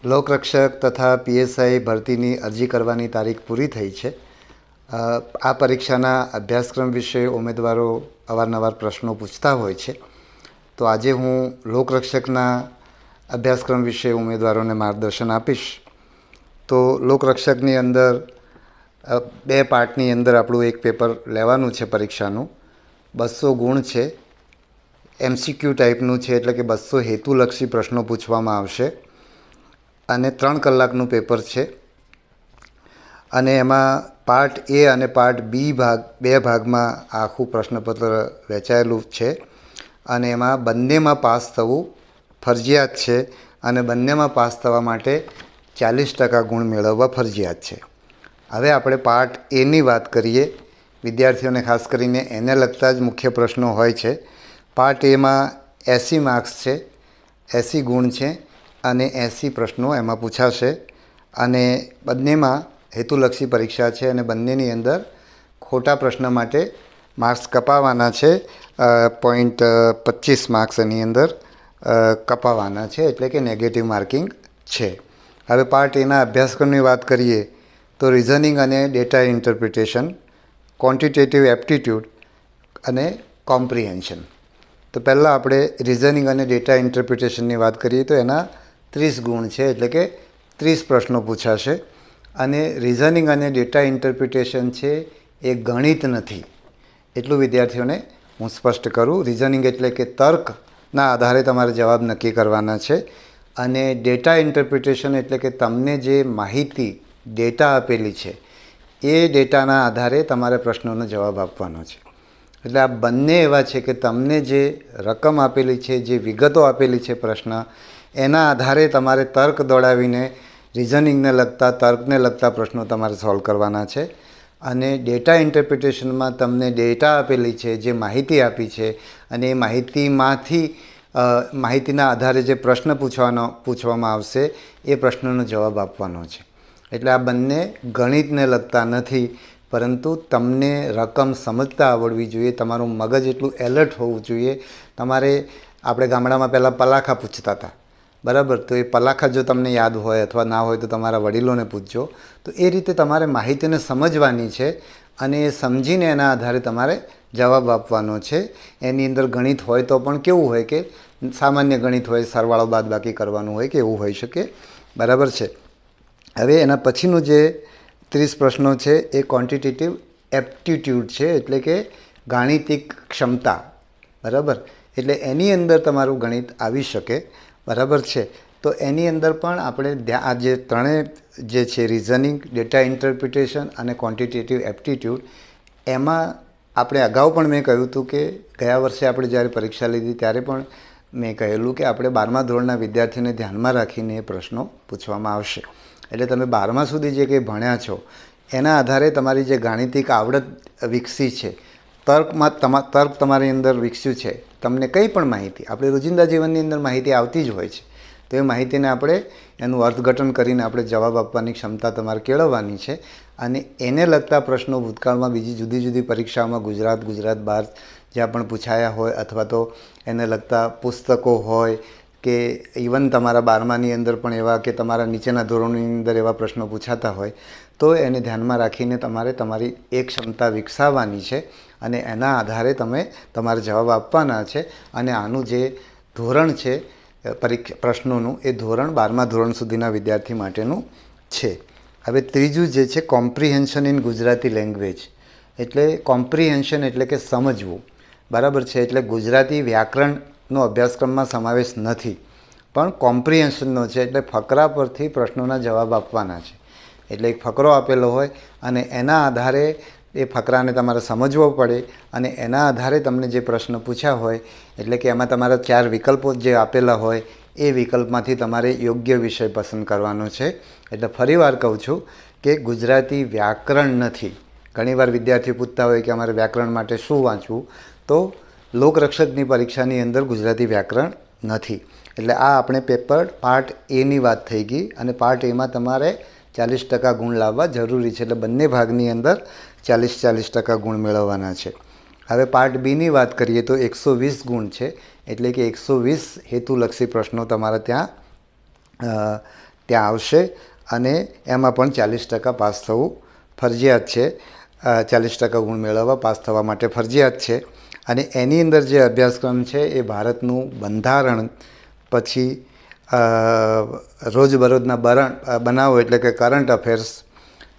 લોકરક્ષક તથા પીએસઆઈ ભરતીની અરજી કરવાની તારીખ પૂરી થઈ છે. આ પરીક્ષાના અભ્યાસક્રમ વિશે ઉમેદવારો અવારનવાર પ્રશ્નો પૂછતા હોય છે. તો આજે હું લોકરક્ષકના અભ્યાસક્રમ વિશે ઉમેદવારોને માર્ગદર્શન આપીશ. તો લોકરક્ષકની અંદર બે પાર્ટની અંદર આપણું એક પેપર લેવાનું છે પરીક્ષાનું. 200 ગુણ છે, એમસીક્યુ ટાઈપનું છે, એટલે કે 200 હેતુલક્ષી પ્રશ્નો પૂછવામાં આવશે અને 3 કલાકનું પેપર છે. અને એમાં પાર્ટ એ અને પાર્ટ બી બે ભાગમાં આખું પ્રશ્નપત્ર વહેંચાયેલું છે અને એમાં બંનેમાં પાસ થવું ફરજિયાત છે અને બંનેમાં પાસ થવા માટે 40% ગુણ મેળવવા ફરજિયાત છે. હવે આપણે પાર્ટ એની વાત કરીએ. વિદ્યાર્થીઓને ખાસ કરીને એને લગતા જ મુખ્ય પ્રશ્નો હોય છે. પાર્ટ એમાં 80 માર્ક્સ છે, 80 ગુણ છે અને 80 પ્રશ્નો એમાં પૂછાશે અને બંનેમાં હેતુલક્ષી પરીક્ષા છે અને બંનેની અંદર ખોટા પ્રશ્ન માટે માર્ક્સ કપાવવાના છે. 0.25 માર્ક્સ એની અંદર કપાવવાના છે, એટલે કે નેગેટિવ માર્કિંગ છે. હવે પાર્ટ એના અભ્યાસક્રમની વાત કરીએ તો રિઝનિંગ અને ડેટા ઇન્ટરપ્રિટેશન, ક્વોન્ટિટેટિવ એપ્ટિટ્યૂડ અને કોમ્પ્રિહેન્શન. તો પહેલાં આપણે રિઝનિંગ અને ડેટા ઇન્ટરપ્રિટેશનની વાત કરીએ તો એના 30 ગુણ છે, એટલે કે 30 પ્રશ્નો પૂછાશે. અને રિઝનિંગ અને ડેટા ઇન્ટરપ્રિટેશન છે એ ગણિત નથી, એટલું વિદ્યાર્થીઓને હું સ્પષ્ટ કરું. રિઝનિંગ એટલે કે તર્કના આધારે તમારે જવાબ નક્કી કરવાના છે અને ડેટા ઇન્ટરપ્રિટેશન એટલે કે તમને જે માહિતી ડેટા આપેલી છે એ ડેટાના આધારે તમારે પ્રશ્નોનો જવાબ આપવાનો છે. એટલે આ બંને એવા છે કે તમને જે રકમ આપેલી છે, જે વિગતો આપેલી છે પ્રશ્ન, એના આધારે તમારે તર્ક દોડાવીને રિઝનિંગને લગતા, તર્કને લગતા પ્રશ્નો તમારે સોલ્વ કરવાના છે. અને ડેટા ઇન્ટરપ્રિટેશનમાં તમને ડેટા આપેલી છે, જે માહિતી આપી છે અને એ માહિતીના આધારે જે પ્રશ્ન પૂછવામાં આવશે એ પ્રશ્નનો જવાબ આપવાનો છે. એટલે આ બંને ગણિતને લગતા નથી, પરંતુ તમને રકમ સમજતા આવડવી જોઈએ, તમારું મગજ એટલું એલર્ટ હોવું જોઈએ. તમારે આપણે ગામડામાં પહેલાં પલાખા પૂછતા હતા, બરાબર? તો એ પલાખા જો તમને યાદ હોય અથવા ના હોય તો તમારા વડીલોને પૂછજો. તો એ રીતે તમારે માહિતીને સમજવાની છે અને એ સમજીને એના આધારે તમારે જવાબ આપવાનો છે. એની અંદર ગણિત હોય તો પણ કેવું હોય કે સામાન્ય ગણિત હોય, સરવાળો બાદબાકી કરવાનું હોય કે એવું હોઈ શકે, બરાબર છે? હવે એના પછીનું જે 30 પ્રશ્નો છે એ ક્વોન્ટિટેટિવ એપ્ટિટ્યૂડ છે, એટલે કે ગાણિતિક ક્ષમતા, બરાબર? એટલે એની અંદર તમારું ગણિત આવી શકે, બરાબર છે? તો એની અંદર પણ આપણે આ જે ત્રણેય જે છે રિઝનિંગ, ડેટા ઇન્ટરપ્રિટેશન અને ક્વોન્ટિટેટિવ એપ્ટિટ્યૂડ, એમાં આપણે અગાઉ પણ મેં કહ્યું હતું કે ગયા વર્ષે આપણે જ્યારે પરીક્ષા લીધી ત્યારે પણ મેં કહેલું કે આપણે 12મા ધોરણના વિદ્યાર્થીને ધ્યાનમાં રાખીને એ પ્રશ્નો પૂછવામાં આવશે. એટલે તમે 12મા સુધી જે કંઈ ભણ્યા છો એના આધારે તમારી જે ગાણિતિક આવડત વિકસી છે, તર્ક તમારી અંદર વિકસ્યું છે, તમને કંઈ પણ માહિતી, આપણે રોજિંદા જીવનની અંદર માહિતી આવતી જ હોય છે, તો એ માહિતીને આપણે એનું અર્થઘટન કરીને આપણે જવાબ આપવાની ક્ષમતા તમારે કેળવવાની છે. અને એને લગતા પ્રશ્નો ભૂતકાળમાં બીજી જુદી જુદી પરીક્ષાઓમાં ગુજરાત બહાર જ્યાં પણ પૂછાયા હોય અથવા તો એને લગતા પુસ્તકો હોય કે ઇવન તમારા 12માની અંદર પણ એવા કે તમારા નીચેના ધોરણોની અંદર એવા પ્રશ્નો પૂછાતા હોય, તો એને ધ્યાનમાં રાખીને તમારે તમારી એક ક્ષમતા વિકસાવવાની છે અને એના આધારે તમે તમારે જવાબ આપવાના છે. અને આનું જે ધોરણ છે પ્રશ્નોનું, એ ધોરણ 12મા ધોરણ સુધીના વિદ્યાર્થી માટેનું છે. હવે ત્રીજું જે છે કોમ્પ્રિહેન્શન ઇન ગુજરાતી લેંગ્વેજ, એટલે કોમ્પ્રિહેન્શન એટલે કે સમજવું, બરાબર છે? એટલે ગુજરાતી વ્યાકરણનો અભ્યાસક્રમમાં સમાવેશ નથી, પણ કોમ્પ્રિહેન્શનનો છે, એટલે ફકરા પરથી પ્રશ્નોના જવાબ આપવાના છે. એટલે એક ફકરો આપેલો હોય અને એના આધારે એ ફકરાને તમારે સમજવો પડે અને એના આધારે તમને જે પ્રશ્ન પૂછ્યા હોય, એટલે કે એમાં તમારા 4 વિકલ્પો જે આપેલા હોય એ વિકલ્પમાંથી તમારે યોગ્ય વિષય પસંદ કરવાનો છે. એટલે ફરીવાર કહું છું કે ગુજરાતી વ્યાકરણ નથી. ઘણીવાર વિદ્યાર્થીઓ પૂછતા હોય કે અમારે વ્યાકરણ માટે શું વાંચવું, તો લોકરક્ષકની પરીક્ષાની અંદર ગુજરાતી વ્યાકરણ નથી. એટલે આ આપણે પેપર પાર્ટ એની વાત થઈ ગઈ અને પાર્ટ એમાં તમારે 40% ગુણ લાવવા જરૂરી છે. એટલે બંને ભાગની અંદર 40% ગુણ મેળવવાના છે. હવે પાર્ટ બીની વાત કરીએ તો 120 ગુણ છે, એટલે કે 120 હેતુલક્ષી પ્રશ્નો તમારે ત્યાં ત્યાં આવશે અને એમાં પણ 40% પાસ થવું ફરજિયાત છે. 40% ગુણ મેળવવા પાસ થવા માટે ફરજિયાત છે. અને એની અંદર જે અભ્યાસક્રમ છે એ ભારતનું બંધારણ, પછી રોજબરોજના બનાવો એટલે કે કરંટ અફેર્સ,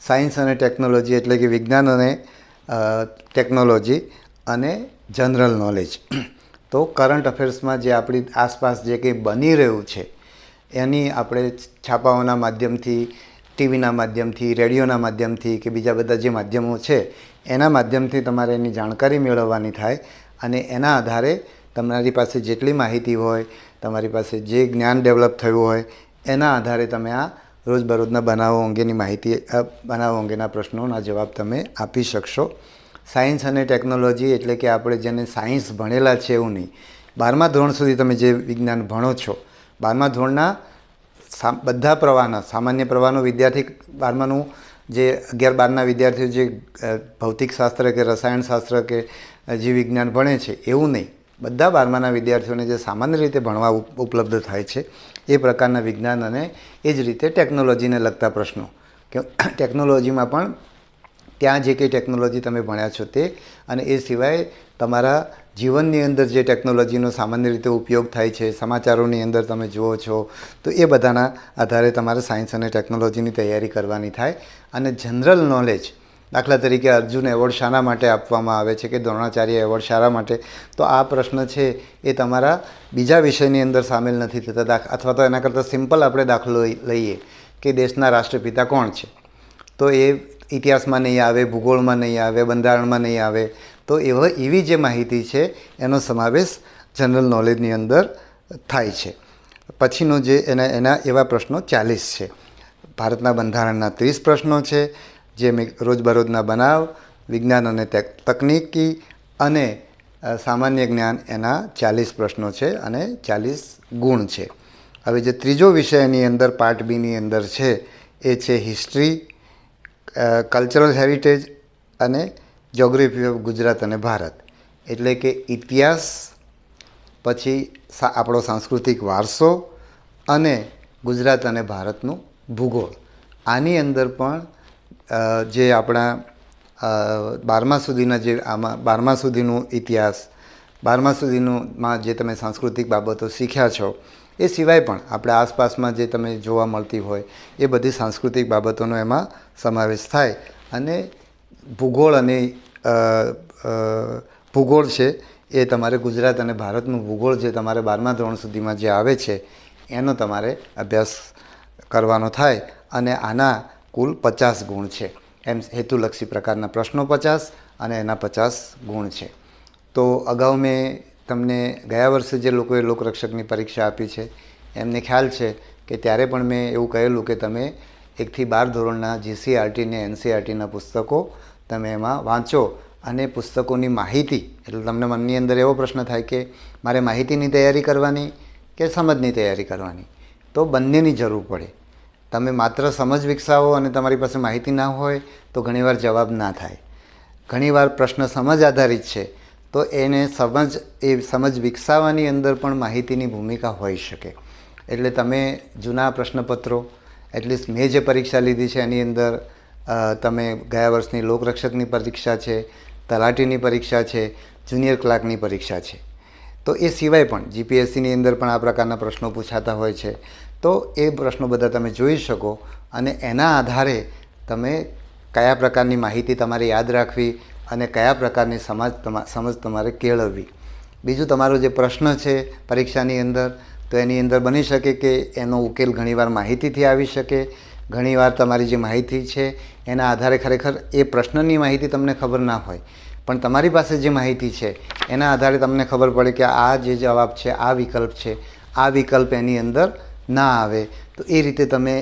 સાયન્સ અને ટેકનોલોજી એટલે કે વિજ્ઞાન અને ટેકનોલોજી, અને જનરલ નોલેજ. તો કરંટ અફેર્સમાં જે આપણી આસપાસ જે કંઈ બની રહ્યું છે એની આપણે છાપાઓના માધ્યમથી, ટીવીના માધ્યમથી, રેડિયોના માધ્યમથી કે બીજા બધા જે માધ્યમો છે એના માધ્યમથી તમારે એની જાણકારી મેળવવાની થાય. અને એના આધારે તમારી પાસે જેટલી માહિતી હોય, તમારી પાસે જે જ્ઞાન ડેવલપ થયું હોય એના આધારે તમે આ રોજબરોજના બનાવો અંગેની માહિતી, બનાવો અંગેના પ્રશ્નોના જવાબ તમે આપી શકશો. સાયન્સ અને ટેકનોલોજી એટલે કે આપણે જેને સાયન્સ ભણેલા છે એવું નહીં. 12મા ધોરણ સુધી તમે જે વિજ્ઞાન ભણો છો, 12મા ધોરણના બધા પ્રવાહના, સામાન્ય પ્રવાહનો વિદ્યાર્થી, 12માનું જે 11-12ના વિદ્યાર્થીઓ જે ભૌતિકશાસ્ત્ર કે રસાયણશાસ્ત્ર કે જીવ વિજ્ઞાન ભણે છે એવું નહીં. બધા 12માના વિદ્યાર્થીઓને જે સામાન્ય રીતે ભણવા ઉપલબ્ધ થાય છે એ પ્રકારના વિજ્ઞાન અને એ જ રીતે ટેકનોલોજીને લગતા પ્રશ્નો, કે ટેકનોલોજીમાં પણ ત્યાં જે કંઈ ટેકનોલોજી તમે ભણ્યા છો તે, અને એ સિવાય તમારા જીવનની અંદર જે ટેકનોલોજીનો સામાન્ય રીતે ઉપયોગ થાય છે, સમાચારોની અંદર તમે જુઓ છો, તો એ બધાના આધારે તમારે સાયન્સ અને ટેકનોલોજીની તૈયારી કરવાની થાય. અને જનરલ નોલેજ, દાખલા તરીકે અર્જુન એવોર્ડ શાના માટે આપવામાં આવે છે કે દ્રોણાચાર્ય એવોર્ડ શાના માટે, તો આ પ્રશ્ન છે એ તમારા બીજા વિષયની અંદર સામેલ નથી થતા. અથવા તો એના કરતાં સિમ્પલ આપણે દાખલો લઈએ કે દેશના રાષ્ટ્રપિતા કોણ છે, તો એ ઇતિહાસમાં નહીં આવે, ભૂગોળમાં નહીં આવે, બંધારણમાં નહીં આવે. તો એવી જે માહિતી છે એનો સમાવેશ જનરલ નોલેજની અંદર થાય છે. પછીનો જે એના એવા પ્રશ્નો 40 છે. ભારતના બંધારણના 30 પ્રશ્નો છે, જે રોજબરોજના બનાવ, વિજ્ઞાન અને તકનીકી અને સામાન્ય જ્ઞાન, એના 40 પ્રશ્નો છે અને 40 ગુણ છે. હવે જે ત્રીજો વિષય એની અંદર પાર્ટ બીની અંદર છે એ છે હિસ્ટ્રી, કલ્ચરલ હેરિટેજ અને જ્યોગ્રાફી ઓફ ગુજરાત અને ભારત. એટલે કે ઇતિહાસ, પછી આપણો સાંસ્કૃતિક વારસો અને ગુજરાત અને ભારતનું ભૂગોળ. આની અંદર પણ જે આપણા 12મા સુધીના જે આમાં 12મા સુધીનું ઇતિહાસ, 12મા સુધીમાં જે તમે સાંસ્કૃતિક બાબતો શીખ્યા છો એ સિવાય પણ આપણા આસપાસમાં જે તમે જોવા મળતી હોય એ બધી સાંસ્કૃતિક બાબતોનો એમાં સમાવેશ થાય. અને ભૂગોળ અને ભૂગોળ છે એ તમારે ગુજરાત અને ભારતનું ભૂગોળ જે તમારે 12મા ધોરણ સુધીમાં જે આવે છે એનો તમારે અભ્યાસ કરવાનો થાય. અને આના કુલ 50 ગુણ છે. એમ હેતુલક્ષી પ્રકારના પ્રશ્નો 50 અને એના 50 ગુણ છે. તો અગાઉ મેં તમને ગયા વર્ષે જે લોકોએ લોકરક્ષકની પરીક્ષા આપી છે એમને ખ્યાલ છે કે ત્યારે પણ મેં એવું કહેલું કે તમે 1 થી 12 ધોરણના જીસીઆરટી ને એનસીઆરટીના પુસ્તકો તમે એમાં વાંચો. અને પુસ્તકોની માહિતી, એટલે તમને મનની અંદર એવો પ્રશ્ન થાય કે મારે માહિતીની તૈયારી કરવાની કે સમજની તૈયારી કરવાની, તો બંનેની જરૂર પડે. તમે માત્ર સમજ વિકસાવો અને તમારી પાસે માહિતી ના હોય તો ઘણીવાર જવાબ ના થાય. ઘણીવાર પ્રશ્ન સમજ આધારિત છે તો એને સમજ વિકસાવવાની અંદર પણ માહિતીની ભૂમિકા હોઈ શકે. એટલે તમે જૂના પ્રશ્નપત્રો, એટલીસ્ટ મેં જે પરીક્ષા લીધી છે એની અંદર તમે ગયા વર્ષની લોકરક્ષકની પરીક્ષા છે, તલાટીની પરીક્ષા છે, જુનિયર ક્લાર્કની પરીક્ષા છે, તો એ સિવાય પણ જીપીએસસીની અંદર પણ આ પ્રકારના પ્રશ્નો પૂછાતા હોય છે. તો એ પ્રશ્નો બધા તમે જોઈ શકો અને એના આધારે તમે કયા પ્રકારની માહિતી તમારે યાદ રાખવી અને કયા પ્રકારની સમજ તમારે કેળવવી. બીજું, તમારો જે પ્રશ્ન છે પરીક્ષાની અંદર, તો એની અંદર બની શકે કે એનો ઉકેલ ઘણીવાર માહિતીથી આવી શકે. ઘણીવાર તમારી જે માહિતી છે એના આધારે ખરેખર એ પ્રશ્નની માહિતી તમને ખબર ના હોય, પણ તમારી પાસે જે માહિતી છે એના આધારે તમને ખબર પડે કે આ જે જવાબ છે, આ વિકલ્પ છે, આ વિકલ્પ એની અંદર ના આવે. તો એ રીતે તમે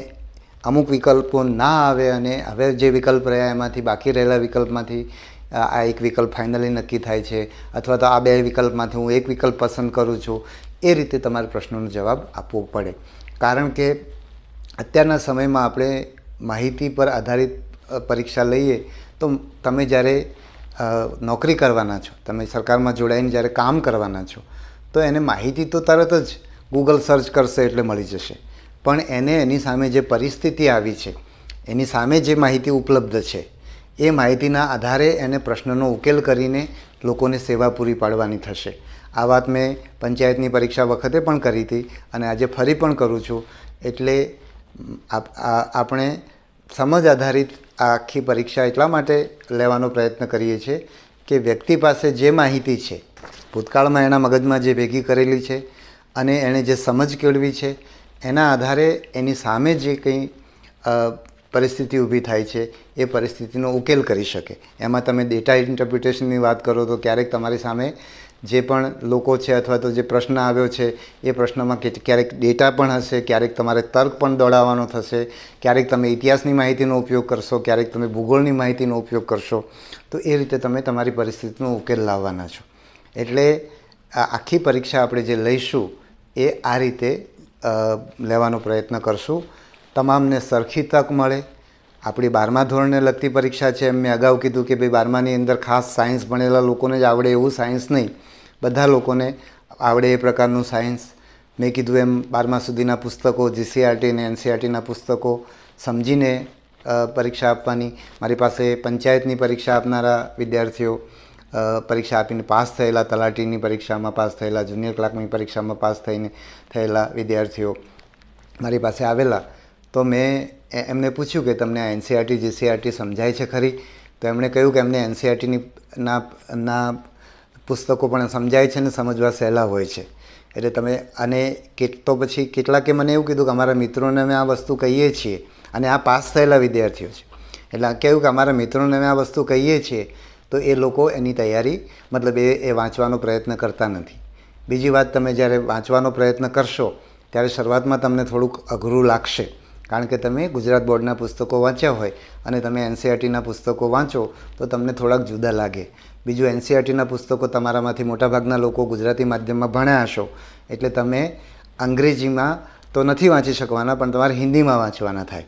અમુક વિકલ્પો ના આવે અને હવે જે વિકલ્પ રહ્યા એમાંથી બાકી રહેલા વિકલ્પમાંથી આ એક વિકલ્પ ફાઇનલી નક્કી થાય છે, અથવા તો આ 2 વિકલ્પમાંથી હું એક વિકલ્પ પસંદ કરું છું. એ રીતે તમારે પ્રશ્નોનો જવાબ આપવો પડે. કારણ કે અત્યારના સમયમાં આપણે માહિતી પર આધારિત પરીક્ષા લઈએ તો તમે જ્યારે નોકરી કરવાના છો, તમે સરકારમાં જોડાઈને જ્યારે કામ કરવાના છો, તો એને માહિતી તો તરત જ ગૂગલ સર્ચ કરશે એટલે મળી જશે. પણ એને એની સામે જે પરિસ્થિતિ આવી છે, એની સામે જે માહિતી ઉપલબ્ધ છે, એ માહિતીના આધારે એને પ્રશ્નનો ઉકેલ કરીને લોકોને સેવા પૂરી પાડવાની થશે. આ વાત મેં પંચાયતની પરીક્ષા વખતે પણ કરી હતી અને આજે ફરી પણ કરું છું. એટલે આપણે સમજ આધારિત આ આખી પરીક્ષા એટલા માટે લેવાનો પ્રયત્ન કરીએ છીએ કે વ્યક્તિ પાસે જે માહિતી છે, ભૂતકાળમાં એના મગજમાં જે ભેગી કરેલી છે અને એણે જે સમજ કેળવી છે, એના આધારે એની સામે જે કંઈ પરિસ્થિતિ ઊભી થાય છે એ પરિસ્થિતિનો ઉકેલ કરી શકે. એમાં તમે ડેટા ઇન્ટરપ્રિટેશનની વાત કરો તો ક્યારેક તમારી સામે જે પણ લોકો છે અથવા તો જે પ્રશ્ન આવ્યો છે એ પ્રશ્નમાં ક્યારેક ડેટા પણ હશે, ક્યારેક તમારે તર્ક પણ દોડાવવાનો થશે, ક્યારેક તમે ઇતિહાસની માહિતીનો ઉપયોગ કરશો, ક્યારેક તમે ભૂગોળની માહિતીનો ઉપયોગ કરશો. તો એ રીતે તમે તમારી પરિસ્થિતિનો ઉકેલ લાવવાના છો. એટલે આ આખી પરીક્ષા આપણે જે લઈશું એ આ રીતે લેવાનો પ્રયત્ન કરશું. તમામને સરખી તક મળે. આપણી 12મા ધોરણને લગતી પરીક્ષા છે. એમ મેં અગાઉ કીધું કે ભાઈ 12માની અંદર ખાસ સાયન્સ ભણેલા લોકોને જ આવડે એવું સાયન્સ નહીં, બધા લોકોને આવડે એ પ્રકારનું સાયન્સ. મેં કીધું એમ 12મા સુધીના પુસ્તકો, જીસીઆરટી અને એનસીઆરટીના પુસ્તકો સમજીને પરીક્ષા આપવાની. મારી પાસે પંચાયતની પરીક્ષા આપનારા વિદ્યાર્થીઓ, પરીક્ષા આપીને પાસ થયેલા, તલાટીની પરીક્ષામાં પાસ થયેલા, જુનિયર ક્લાર્કની પરીક્ષામાં પાસ થયેલા વિદ્યાર્થીઓ મારી પાસે આવેલા. તો મેં એમને પૂછ્યું કે તમને આ એનસીઆરટી જીસીઆરટી સમજાય છે ખરી? તો એમણે કહ્યું કે એમને એનસીઆરટીના પુસ્તકો પણ સમજાય છે ને સમજવા સહેલા હોય છે. એટલે તમે અને તો પછી કેટલાકે મને એવું કીધું કે અમારા મિત્રોને અમે આ વસ્તુ કહીએ છીએ અને આ પાસ થયેલા વિદ્યાર્થીઓ છે. એટલે કહ્યું કે અમારા મિત્રોને અમે આ વસ્તુ કહીએ છીએ તો એ લોકો એની તૈયારી મતલબ એ વાંચવાનો પ્રયત્ન કરતા નથી. બીજી વાત, તમે જ્યારે વાંચવાનો પ્રયત્ન કરશો ત્યારે શરૂઆતમાં તમને થોડુંક અઘરું લાગશે, કારણ કે તમે ગુજરાત બોર્ડના પુસ્તકો વાંચ્યા હોય અને તમે એનસીઆરટીના પુસ્તકો વાંચો તો તમને થોડાક જુદા લાગે. બીજું, એનસીઆરટીના પુસ્તકો તમારામાંથી મોટાભાગના લોકો ગુજરાતી માધ્યમમાં ભણ્યા હશો, એટલે તમે અંગ્રેજીમાં તો નથી વાંચી શકવાના, પણ તમારે હિન્દીમાં વાંચવાના થાય.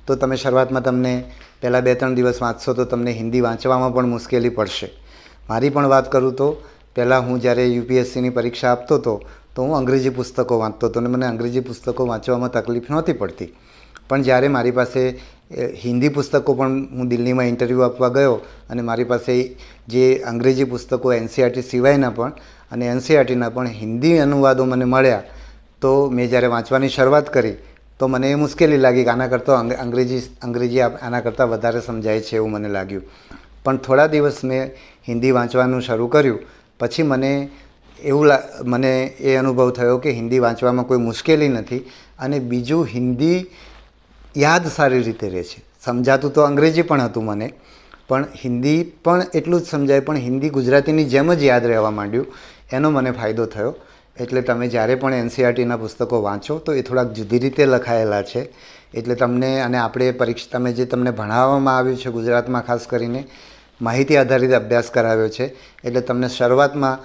તો તમે શરૂઆતમાં તમને પહેલાં 2-3 દિવસ વાંચશો તો તમને હિન્દી વાંચવામાં પણ મુશ્કેલી પડશે. મારી પણ વાત કરું તો પહેલાં હું જ્યારે યુપીએસસીની પરીક્ષા આપતો હતો તો હું અંગ્રેજી પુસ્તકો વાંચતો હતો અને મને અંગ્રેજી પુસ્તકો વાંચવામાં તકલીફ નહોતી પડતી. પણ જ્યારે મારી પાસે હિન્દી પુસ્તકો પણ, હું દિલ્હીમાં ઇન્ટરવ્યૂ આપવા ગયો અને મારી પાસે જે અંગ્રેજી પુસ્તકો એનસીઆરટી સિવાયના પણ અને એનસીઆરટીના પણ હિન્દી અનુવાદો મને મળ્યા, તો મેં જ્યારે વાંચવાની શરૂઆત કરી તો મને એ મુશ્કેલી લાગી કે આના કરતાં અંગ્રેજી આના કરતાં વધારે સમજાય છે એવું મને લાગ્યું. પણ થોડા દિવસ મેં હિન્દી વાંચવાનું શરૂ કર્યું પછી મને એ અનુભવ થયો કે હિન્દી વાંચવામાં કોઈ મુશ્કેલી નથી. અને બીજું, હિન્દી યાદ સારી રીતે રહે છે. સમજાતું તો અંગ્રેજી પણ હતું મને, પણ હિન્દી પણ એટલું જ સમજાય, પણ હિન્દી ગુજરાતીની જેમ જ યાદ રહેવા માંડ્યું. એનો મને ફાયદો થયો. એટલે તમે જ્યારે પણ એનસીઆરટીના પુસ્તકો વાંચો તો એ થોડાક જુદી રીતે લખાયેલા છે. એટલે તમને, અને આપણે પરીક્ષા જે તમને ભણાવવામાં આવ્યું છે ગુજરાતમાં ખાસ કરીને માહિતી આધારિત અભ્યાસ કરાવ્યો છે, એટલે તમને શરૂઆતમાં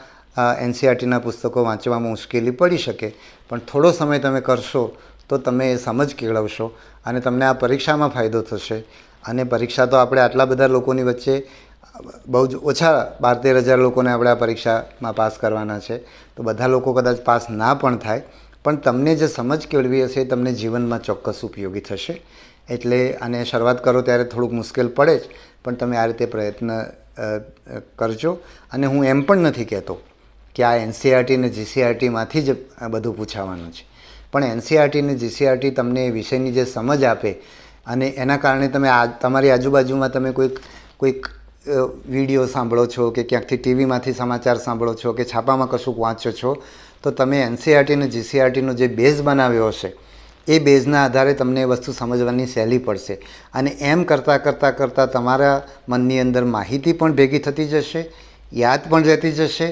એનસીઆરટીના પુસ્તકો વાંચવામાં મુશ્કેલી પડી શકે, પણ થોડો સમય તમે કરશો તો તમે એ સમજ કેળવશો અને તમને આ પરીક્ષામાં ફાયદો થશે. અને પરીક્ષા તો આપણે આટલા બધા લોકોની વચ્ચે બહુ જ ઓછા 12-13 હજાર લોકોને આપણે આ પરીક્ષામાં પાસ કરવાના છે. તો બધા લોકો કદાચ પાસ ના પણ થાય, પણ તમને જે સમજ કેળવી હશે એ તમને જીવનમાં ચોક્કસ ઉપયોગી થશે. એટલે આને શરૂઆત કરો ત્યારે થોડુંક મુશ્કેલ પડે જ, પણ તમે આ રીતે પ્રયત્ન કરજો. અને હું એમ પણ નથી કહેતો કે આ એનસીઆરટી અને જીસીઆરટીમાંથી જ બધું પૂછાવાનું છે, પણ એનસીઆરટી અને જીસીઆરટી તમને વિષયની જે સમજ આપે અને એના કારણે તમે તમારી આજુબાજુમાં તમે કોઈક વિડીયો સાંભળો છો કે ક્યાંકથી ટીવીમાંથી સમાચાર સાંભળો છો કે છાપામાં કશુંક વાંચો છો, તો તમે એનસીઆરટી અને જીસીઆરટીનો જે બેઝ બનાવ્યો હશે એ બેઝના આધારે તમને એ વસ્તુ સમજવાની સહેલી પડશે. અને એમ કરતાં તમારા મનની અંદર માહિતી પણ ભેગી થતી જશે, યાદ પણ રહેતી જશે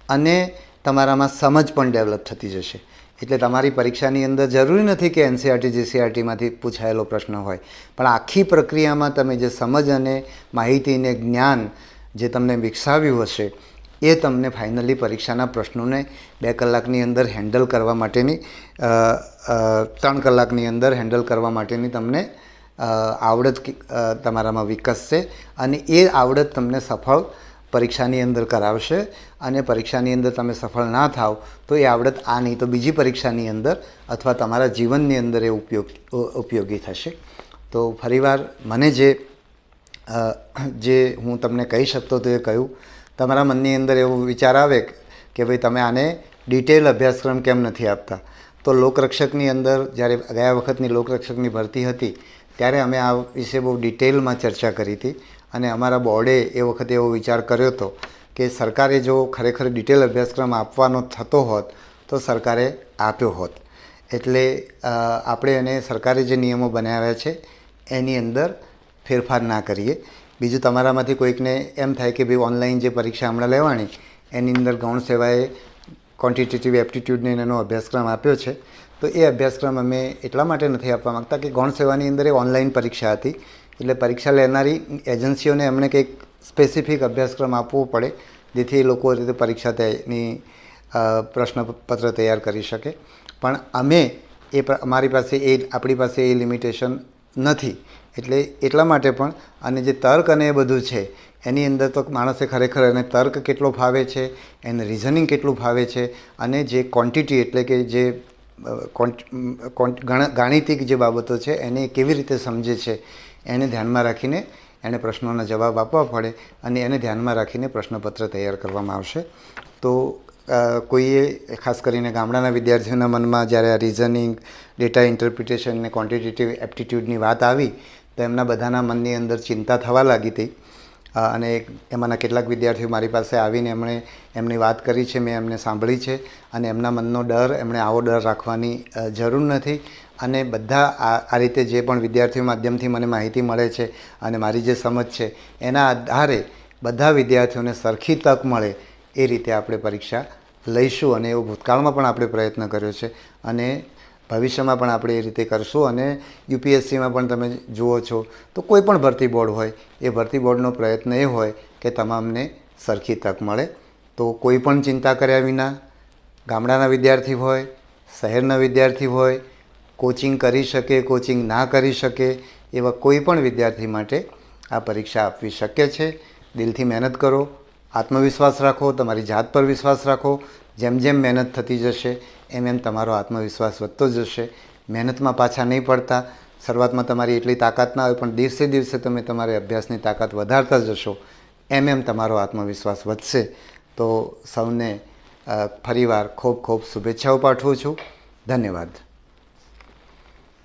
અને તમારામાં સમજ પણ ડેવલપ થતી જશે. એટલે તમારી પરીક્ષાની અંદર જરૂરી નથી કે એનસીઆરટી જીસીઆરટીમાંથી પૂછાયેલો પ્રશ્ન હોય, પણ આખી પ્રક્રિયામાં તમે જે સમજ અને માહિતીને જ્ઞાન જે તમને વિકસાવ્યું હશે એ તમને ફાઇનલી પરીક્ષાના પ્રશ્નોને 2 કલાકની અંદર હેન્ડલ કરવા માટેની 3 કલાકની અંદર હેન્ડલ કરવા માટેની તમને આવડત તમારામાં વિકસશે અને એ આવડત તમને સફળ પરીક્ષાની અંદર કરાવશે અને પરીક્ષાની અંદર તમે સફળ ના થાવ તો એ આવડત આ નહીં તો બીજી પરીક્ષાની અંદર અથવા તમારા જીવનની અંદર એ ઉપયોગી થશે. તો ફરીવાર મને જે હું તમને કહી શકતો તો એ કહ્યું. તમારા મનની અંદર એવો વિચાર આવે કે ભાઈ તમે આને ડિટેલ અભ્યાસક્રમ કેમ નથી આપતા, તો લોકરક્ષકની અંદર જ્યારે ગયા વખતની લોકરક્ષકની ભરતી હતી ત્યારે અમે આ વિશે બહુ ડિટેલમાં ચર્ચા કરી હતી અને અમારા બોર્ડે એ વખતે એવો વિચાર કર્યો હતો કે સરકારે જો ખરેખર ડિટેલ અભ્યાસક્રમ આપવાનો થતો હોત તો સરકારે આપ્યો હોત. એટલે આપણે એને સરકારે જે નિયમો બનાવ્યા છે એની અંદર ફેરફાર ના કરીએ. બીજું તમારામાંથી કોઈકને એમ થાય કે ભાઈ ઓનલાઈન જે પરીક્ષા હમણાં લેવાની એની અંદર ગૌણ સેવાએ ક્વોન્ટિટેટિવ એપ્ટિટ્યૂડને એનો અભ્યાસક્રમ આપ્યો છે, તો એ અભ્યાસક્રમ અમે એટલા માટે નથી આપવા માગતા કે ગૌણ સેવાની અંદર એ ઓનલાઈન પરીક્ષા હતી એટલે પરીક્ષા લેનારી એજન્સીઓને એમણે કંઈક સ્પેસિફિક અભ્યાસક્રમ આપવો પડે જેથી એ લોકો રીતે પરીક્ષા તેની પ્રશ્નપત્ર તૈયાર કરી શકે. પણ અમારી પાસે આપણી પાસે એ લિમિટેશન નથી. એટલે એટલા માટે પણ અને જે તર્ક અને એ બધું છે એની અંદર તો માણસે ખરેખર એને તર્ક કેટલો ફાવે છે, એને રિઝનિંગ કેટલું ફાવે છે અને જે ક્વોન્ટિટી એટલે કે જે ગાણિતિક જે બાબતો છે એને કેવી રીતે સમજે છે એને ધ્યાનમાં રાખીને એને પ્રશ્નોના જવાબ આપવા પડે અને એને ધ્યાનમાં રાખીને પ્રશ્નપત્ર તૈયાર કરવામાં આવશે. તો કોઈએ ખાસ કરીને ગામડાના વિદ્યાર્થીઓના મનમાં જ્યારે આ રિઝનિંગ, ડેટા ઇન્ટરપ્રિટેશન અને ક્વોન્ટિટેટિવ એપ્ટિટ્યૂડની વાત આવી તો એમના બધાના મનની અંદર ચિંતા થવા લાગી હતી અને એમાંના કેટલાક વિદ્યાર્થીઓ મારી પાસે આવીને એમની વાત કરી છે, મેં એમને સાંભળી છે અને એમના મનનો ડર એમણે આવો ડર રાખવાની જરૂર નથી. અને બધા આ રીતે જે પણ વિદ્યાર્થીઓ માધ્યમથી મને માહિતી મળે છે અને મારી જે સમજ છે એના આધારે બધા વિદ્યાર્થીઓને સરખી તક મળે એ રીતે આપણે પરીક્ષા લઈશું અને એવો ભૂતકાળમાં પણ આપણે પ્રયત્ન કર્યો છે અને ભવિષ્યમાં પણ આપણે એ રીતે કરશું. અને યુપીએસસીમાં પણ તમે જુઓ છો તો કોઈ પણ ભરતી બોર્ડ હોય એ ભરતી બોર્ડનો પ્રયત્ન એ હોય કે તમામને સરખી તક મળે. તો કોઈ પણ ચિંતા કર્યા વિના ગામડાના વિદ્યાર્થી હોય, શહેરના વિદ્યાર્થી હોય, કોચિંગ કરી શકે, કોચિંગ ના કરી શકે એવા કોઈ પણ વિદ્યાર્થી માટે આ પરીક્ષા આપવી શક્ય છે. દિલથી મહેનત કરો, આત્મવિશ્વાસ રાખો, તમારી જાત પર વિશ્વાસ રાખો. જેમ જેમ મહેનત થતી જશે એમ તમારો આત્મવિશ્વાસ વધતો જશે. મહેનતમાં પાછા નહીં પડતા. શરૂઆતમાં તમારી એટલી તાકાત ના હોય પણ દિવસે દિવસે તમે તમારી અભ્યાસની તાકાત વધારતા જશો એમ તમારો આત્મવિશ્વાસ વધશે. તો સૌને ફરીવાર ખૂબ ખૂબ શુભેચ્છાઓ પાઠવું છું. ધન્યવાદ.